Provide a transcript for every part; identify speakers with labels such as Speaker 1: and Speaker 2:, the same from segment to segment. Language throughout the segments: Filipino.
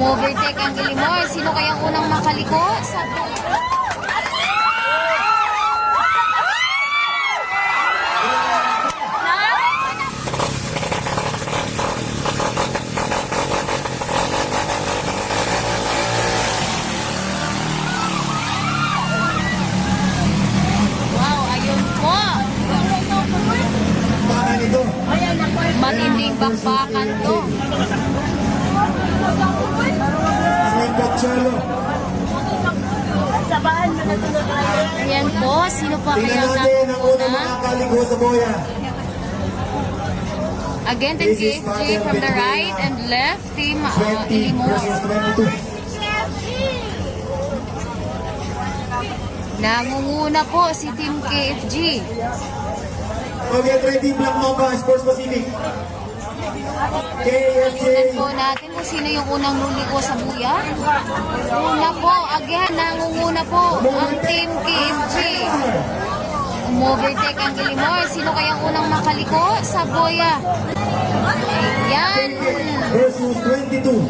Speaker 1: Umovertake ang Ilimor. Sino kayang unang makaliko? Sa matinding bakbakan to. Ayan po, sino pa kaya nakuna? Again, Team KFG from the right and left, Team Ilimor. Nangunguna po si Team KFG.
Speaker 2: Okay, ready, Black Mamba, Sports Pacific.
Speaker 1: Tingnan po natin kung sino yung unang luliko sa buya. Una po, again, nangunguna po ang Team KFG. Umovertake ang Ilimor. Sino kayang unang makaliko sa buya? Ayan.
Speaker 2: Versus 22.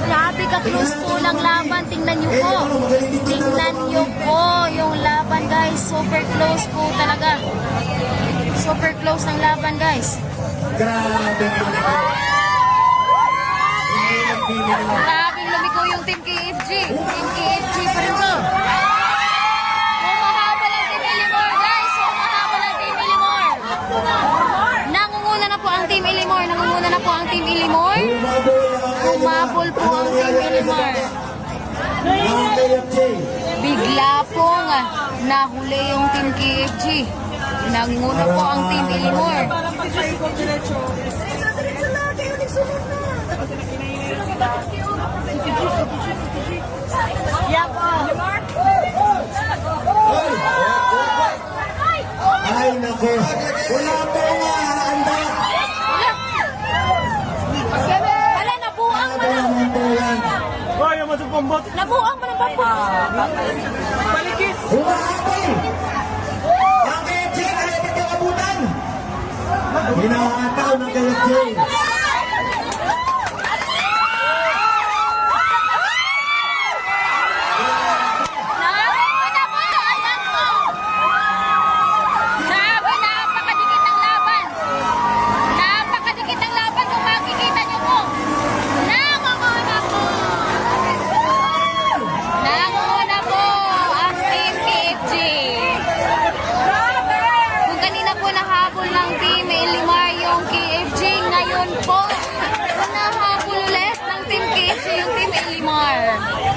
Speaker 1: Grabe ka-close po lang laban. Tingnan nyo po. Tingnan nyo po yung laban, guys. Super close po talaga. Super close ng laban, guys.
Speaker 2: Grabe.
Speaker 1: Grabing lumiko yung Team KFG. Team KFG pa rin to. Humahabol ang Team Ilimor, guys. Humahabol ang Team Ilimor. Nangunguna na po ang Team Ilimor. Nangunguna na po ang Team Ilimor. Humabol po ang Team Ilimor. Bigla pong nahuli yung Team KFG. Nangunguna po ang Team Ilimor.
Speaker 2: Ay, nako. Wala po nga handa.
Speaker 1: Wala, nabuang mo na.
Speaker 2: Hoy, yung matupambot.
Speaker 1: Nabuang mo na pa po.
Speaker 3: Balikis!
Speaker 2: Humahabol. Ang KFJ, kalapit yung abutan. Hinahataw ng KFJ.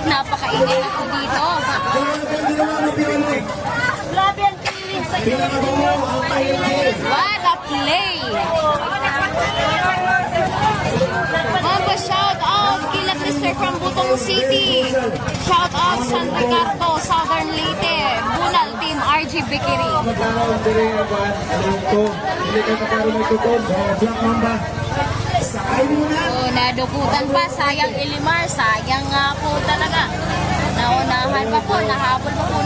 Speaker 1: Napakainit ako dito. Grabe ang tiling sa iyo. What a play! Mamba, shout out kila Krister from Butong City. Shout out San Ricardo, Southern Leyte. Bunal Team RG Bikiri. Oh, nadukutan pa. Sayang Ilimar. Sayang nga po talaga. Naunahan pa po. Nahabol pa po.